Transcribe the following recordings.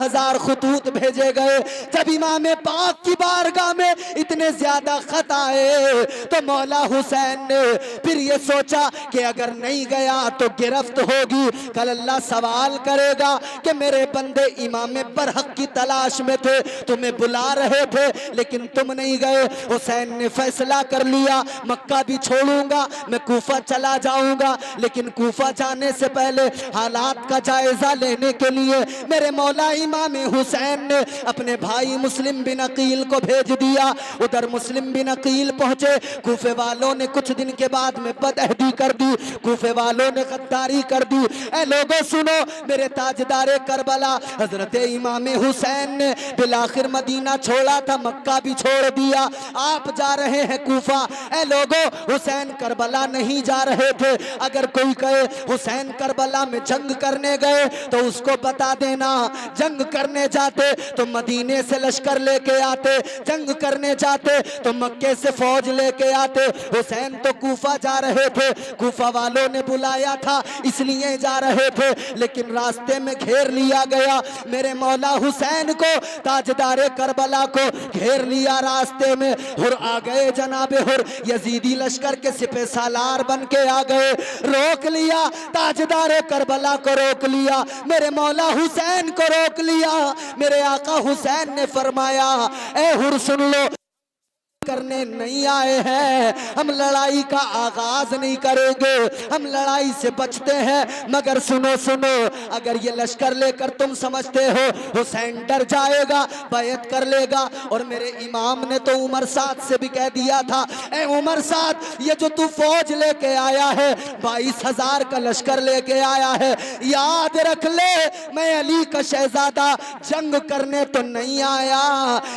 हजार खुतूत भेजे गए। जब इमाम पाक की बारगाह में इतने ज्यादा खत आए तो मौला हुसैन ने फिर ये सोचा कि अगर नहीं गया तो गिरफ्त होगी, कल अल्लाह सवाल करेगा कि मेरे बंदे इमाम बरहक की तलाश में थे, तुम्हें बुला रहे थे लेकिन तुम नहीं गए। हुसैन ने फैसला कर लिया, मक्का भी छोड़ूंगा, मैं कूफा चला जाऊंगा, लेकिन कूफा जाने से पहले हालात का जायजा लेने के लिए मेरे मौला इमाम हुसैन ने अपने भाई मुस्लिम बिन अकील को भेज दिया। उधर मुस्लिम बिन अकील पहुंचे, कूफे वालों ने कुछ दिन के बाद में बदअहदी कर दी, कूफे वालों ने गद्दारी कर दी। ऐ लोगों सुनो, मेरे ताजदारे करबला हजरत इमाम हुसैन ने बिलाखिर मदीना छोड़ा था, मक्का भी छोड़ दिया, आप जा रहे हैं कूफा। ऐ लोगों, हुसैन करबला नहीं जा रहे थे। अगर कोई कहे हुसैन करबला में जंग करने गए तो उसको बता देना, जंग करने जाते तो मदीने से लश्कर लेके आते, जंग करने जाते तो मक्के से फौज लेके आते। हुसैन तो कूफा जा रहे थे, कूफा वालों ने बुलाया था इसलिए जा रहे थे, लेकिन रास्ते में घेर लिया गया। मेरे मौला हुसैन को, ताजदारे करबला को घेर लिया रास्ते में। हुर आ गए जनाबे हुर, यजीदी लश्कर के सिपह सालार बन के आ गए, रोक लिया ताजदारे करबला को, रोक लिया मेरे मौला हुसैन को, रोक लिया। मेरे आका हुसैन ने फरमाया, ए हुर सुन लो, करने नहीं आए हैं, हम लड़ाई का आगाज नहीं करेंगे, हम लड़ाई से बचते हैं। मगर सुनो सुनो, अगर ये लश्कर लेकर तुम समझते हो हुसैन डर जाएगा, बैत कर लेगा, और मेरे इमाम ने तो उमर साद से भी कह दिया था, ए उमर साद, ये जो तू फौज लेके आया है 22,000 का लश्कर लेके आया है, याद रख ले मैं अली का शहजादा जंग करने तो नहीं आया,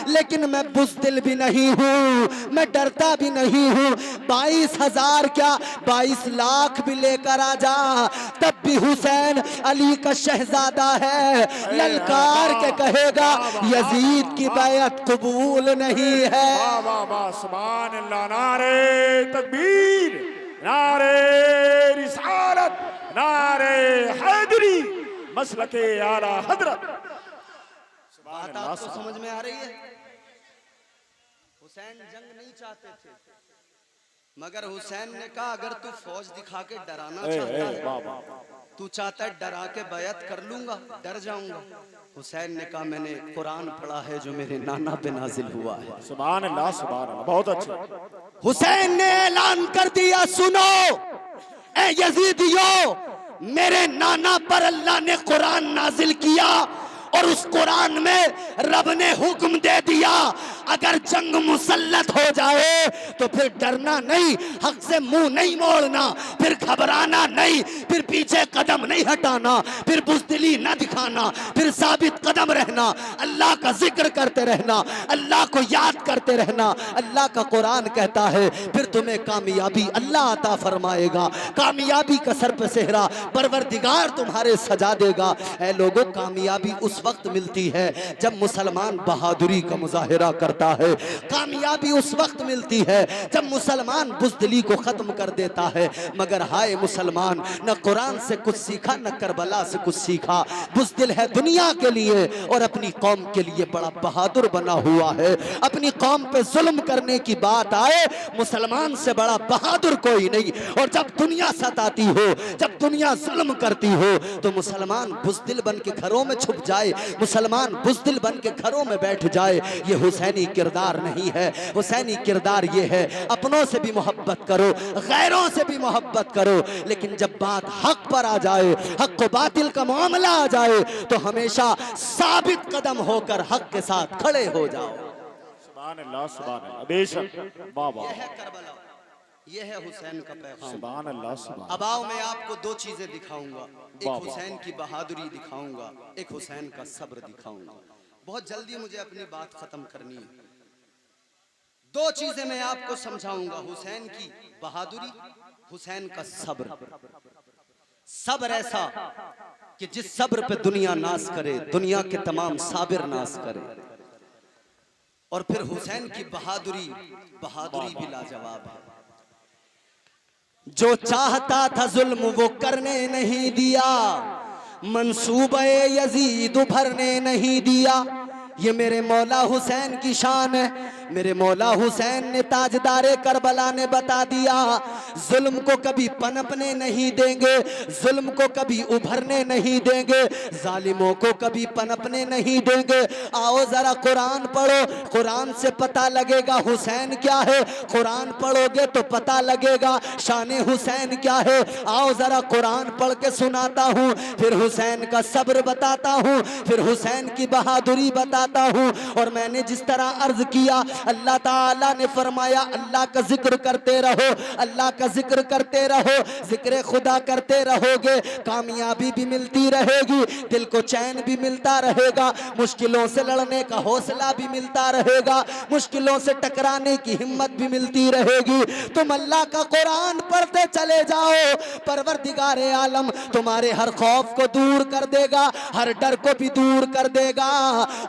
लेकिन मैं बुज़दिल भी नहीं हूँ, मैं डरता भी नहीं हूँ। 22,000 क्या 22 लाख भी लेकर आ जा, तब भी हुसैन अली का शहजादा है, ललकार के कहेगा यजीद की बैत कबूल नहीं है। सुभान अल्लाह, नारे तकबीर, नारे रिसालत, नारे हैदरी, मसलके आला हजरत। बात आपको समझ में आ रही है? हुसैन जंग नहीं चाहते थे, मगर हुसैन ने कहा अगर तू फौज दिखा के डराना चाहता है, तू चाहता है डरा के बैत कर लूंगा, डर जाऊंगा। हुसैन ने कहा मैंने कुरान पढ़ा है जो मेरे नाना पे नाजिल हुआ है। सुभान अल्लाह, सुभान अल्लाह, बहुत अच्छा। हुसैन ने ऐलान कर दिया, सुनो ए यजीदियों, मेरे नाना पर अल्लाह ने कुरान नाजिल किया और उस कुरान में रब ने हुक्म दे दिया अगर जंग मुसल्लत हो जाए तो फिर डरना नहीं, हक से मुंह नहीं मोड़ना, फिर घबराना नहीं, फिर पीछे कदम नहीं हटाना, फिर बुज़दिली न दिखाना, फिर साबित कदम रहना, अल्लाह का जिक्र करते रहना, अल्लाह को याद करते रहना। अल्लाह का कुरान कहता है फिर तुम्हें कामयाबी अल्लाह अता फरमाएगा, कामयाबी का सर पे सेहरा परवरदिगार तुम्हारे सजा देगा। ऐ लोगों, कामयाबी उस वक्त मिलती है जब मुसलमान बहादुरी का मुजाहिरा करता है, कामयाबी उस वक्त मिलती है जब मुसलमान बुज़दिली को खत्म कर देता है। मगर हाय मुसलमान, न कुरान से कुछ सीखा न करबला से कुछ सीखा, बुज़दिल है दुनिया के लिए और अपनी कौम के लिए बड़ा बहादुर बना हुआ है। अपनी कौम पे जुल्म करने की बात आए, मुसलमान से बड़ा बहादुर कोई नहीं। और जब दुनिया सताती हो, जब दुनिया जुल्म करती हो, तो मुसलमान बुज़दिल बन के घरों में छुप जाए, मुसलमान बुज़दिल बन के घरों में बैठ जाए, ये हुसैनी किरदार नहीं है। हुसैनी किरदार ये है अपनों से भी मोहब्बत करो, गैरों से भी मोहब्बत करो, लेकिन जब बात हक पर आ जाए, हक को बातिल का मामला आ जाए, तो हमेशा साबित कदम होकर हक के साथ खड़े हो जाओ। सुभान अल्लाह, सुभान अल्लाह, बेशक, वाह वाह। यह है करबला, यह है हुसैन का पैगाम। सुभान अल्लाह, सुभान। अब आओ मैं आपको दो चीजें दिखाऊंगा, एक हुसैन की बहादुरी दिखाऊंगा, एक हुसैन का सब्र दिखाऊंगा। बहुत जल्दी मुझे अपनी बात खत्म करनी है। दो चीजें मैं आपको समझाऊंगा, हुसैन की बहादुरी, हुसैन का सब्र। सब्र ऐसा कि जिस सब्र पे दुनिया नाज करे, दुनिया के तमाम साबिर नाज करे। और फिर हुसैन की बहादुरी, बहादुरी भी लाजवाब है। जो चाहता था जुल्म वो करने नहीं दिया, मंसूबे यजीद भरने नहीं दिया। ये मेरे मौला हुसैन की शान है। मेरे मौला हुसैन ने ताजदारे करबला ने बता दिया, जुल्म को कभी पनपने नहीं देंगे, जुल्म को कभी उभरने नहीं देंगे, जालिमों को कभी पनपने नहीं देंगे। आओ जरा कुरान पढ़ो, कुरान से पता लगेगा हुसैन क्या है। कुरान पढ़ोगे तो पता लगेगा शान हुसैन क्या है। आओ जरा कुरान पढ़ के सुनाता हूँ, फिर हुसैन का सब्र बताता हूँ, फिर हुसैन की बहादुरी बताता हूँ। और मैंने जिस तरह अर्ज किया, अल्लाह ताला ने फरमाया अल्लाह का जिक्र करते रहो, अल्लाह का जिक्र करते रहो। जिक्र खुदा करते रहोगे, कामयाबी भी मिलती रहेगी, दिल को चैन भी मिलता रहेगा, मुश्किलों से लड़ने का हौसला भी मिलता रहेगा, मुश्किलों से टकराने की हिम्मत भी मिलती रहेगी। तुम अल्लाह का कुरान पढ़ते चले जाओ, परवरदिगारे आलम तुम्हारे हर खौफ को दूर कर देगा, हर डर को भी दूर कर देगा,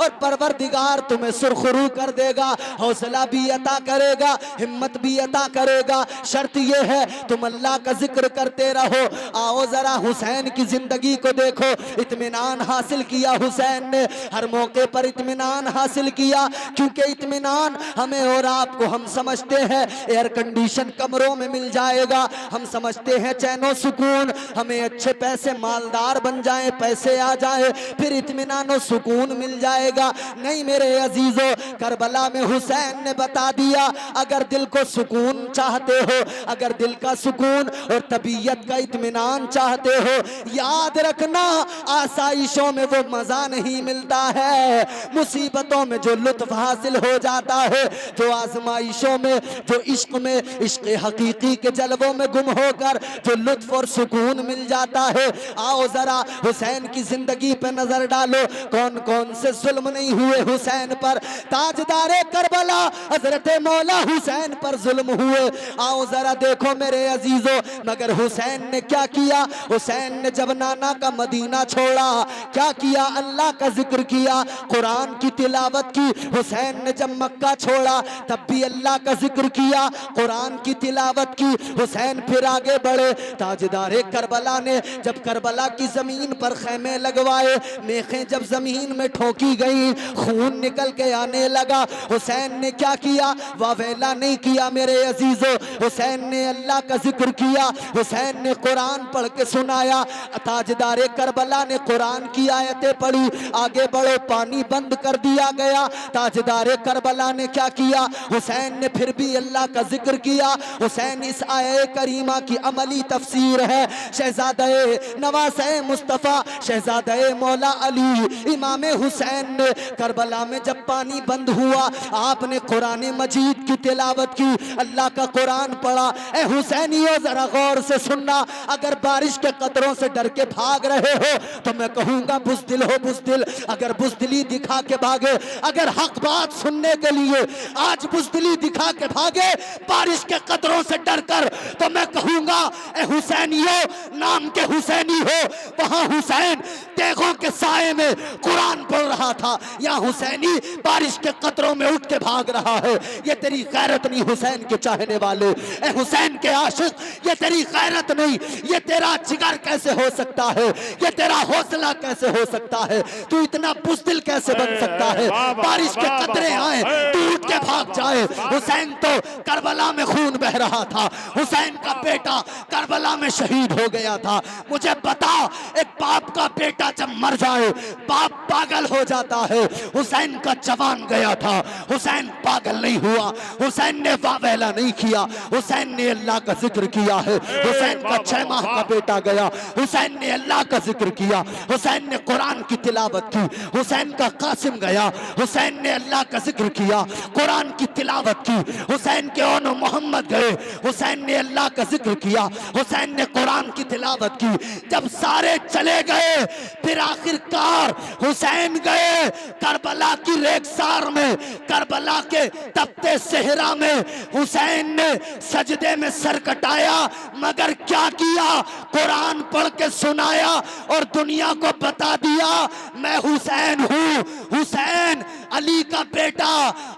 और परवरदिगार तुम्हें सुरखरू कर देगा, हौसला भी अता करेगा, हिम्मत भी अता करेगा। शर्त यह है तुम अल्लाह का जिक्र करते रहो। आओ जरा हुसैन की जिंदगी को देखो, इत्मीनान हासिल किया हुसैन ने, हर मौके पर इत्मीनान हासिल किया। क्योंकि इत्मीनान हमें और आपको, हम समझते हैं एयर कंडीशन कमरों में मिल जाएगा, हम समझते हैं चैनो सुकून, हमें अच्छे पैसे मालदार बन जाए, पैसे आ जाए, फिर इत्मीनान और सुकून मिल जाएगा। नहीं मेरे अजीजों, करबला में हुसैन ने बता दिया, अगर दिल को सुकून चाहते हो, अगर दिल का सुकून और तबीयत का इत्मीनान चाहते हो, याद रखना आसाइशों में वो मजा नहीं मिलता है, मुसीबतों में जो लुत्फ हासिल हो जाता है, जो आजमाइशों में, जो इश्क में, इश्क हकीकी के जलवों में गुम होकर जो लुत्फ और सुकून मिल जाता है। आओ जरा हुसैन की जिंदगी पे नजर डालो, कौन कौन से जुल्म नहीं हुए हुसैन पर। ताजदारे करबला हजरत मौला हुसैन पर जुल्म हुए। आओ जरा देखो मेरे अजीजों, मगर हुसैन ने क्या किया? हुसैन ने जब नाना का मदीना छोड़ा, क्या किया? अल्लाह का जिक्र किया, कुरान की तिलावत की। हुसैन ने जब मक्का छोड़ा, तब भी अल्लाह का जिक्र किया, कुरान की तिलावत की। हुसैन फिर आगे बढ़े। ताजदारे करबला ने जब करबला की जमीन पर खैमे लगवाए, मेखें जब जमीन में ठोकी गई, खून निकल के आने लगा, हुसैन ने क्या किया? वावेला नहीं किया मेरे अजीजों, हुसैन ने अल्लाह का जिक्र किया, हुसैन ने कुरान पढ़ के सुनाया। ताजदारे करबला ने कुरान की आयतें पढ़ी, आगे बढ़ो, पानी बंद कर दिया गया। ताजदारे करबला ने क्या किया? हुसैन ने फिर भी अल्लाह का जिक्र किया। हुसैन इस आये करीमा की अमली तफसीर है। शहजादे नवासे मुस्तफ़ा, शहजादे मौला अली इमाम हुसैन ने करबला में जब पानी बंद हुआ, आपने कुरान मजीद की तिलावत की, अल्लाह का कुरान पढ़ा। ए हुसैनियों जरा गौर से सुनना, अगर बारिश के कतरों से डर के भाग रहे हो तो मैं कहूंगा बुज़दिल हो बुज़दिल। अगर बुज़दिली दिखा के भागे, अगर हक बात सुनने के लिए आज बुज़दिली दिखा के भागे बारिश के कतरों से डर कर, तो मैं कहूंगा ए हुसैनियों, नाम के हुसैनी हो, वहां हुसैन तेगों के साए में कुरान पढ़ रहा था, यहाँ हुसैनी बारिश के कतरों में उठ के भाग रहा है। ये तेरी गैरत नहीं हुसैन के चाहने वाले, ए हुसैन के आशिक, ये तेरी गैरत नहीं, ये तेरा जिगर कैसे हो सकता है, ये तेरा हौसला कैसे हो सकता है, तू इतना बुज़दिल कैसे बन सकता है? बारिश के कतरे आए तू उठ के भाग जाए। हुसैन तो करबला में खून बह रहा था, हुसैन का बेटा करबला में शहीद हो गया था। मुझे बता, एक बाप का बेटा जब मर जाए बाप पागल हो जाता है। हुसैन का जवान गया था, हुसैन पागल नहीं हुआ, हुसैन ने वावेला नहीं किया, हुसैन ने अल्लाह का जिक्र किया है। हुसैन का 6 माह का बेटा गया, हुसैन ने अल्लाह का जिक्र किया, हुसैन ने कुरान की तिलावत की। हुसैन का कासिम गया, हुसैन ने अल्लाह का जिक्र किया, कुरान की तिलावत की। हुसैन के ओनो मोहम्मद गए, हुसैन ने अल्लाह का जिक्र किया, हुसैन ने कुरान की तिलावत की। जब सारे चले गए, फिर आखिरकार हुसैन गए करबला की रेगसार में, करबला के तपते सहरा में। हुसैन ने सजदे में सर कटाया, मगर क्या किया? कुरान पढ़ के सुनाया और दुनिया को बता दिया मैं हुसैन हूँ। हुसैन अली का बेटा,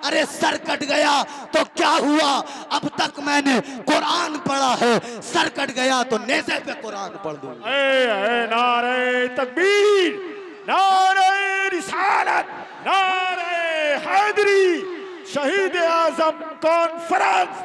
अरे सर कट गया तो क्या हुआ, अब तक मैंने कुरान पढ़ा है, सर कट गया तो नेज़े पे कुरान पढ़ दूंगा। नारे तकबीर, नारे रिसालत, नारे हैदरी, शहीद आजम कॉन्फ्रेंस।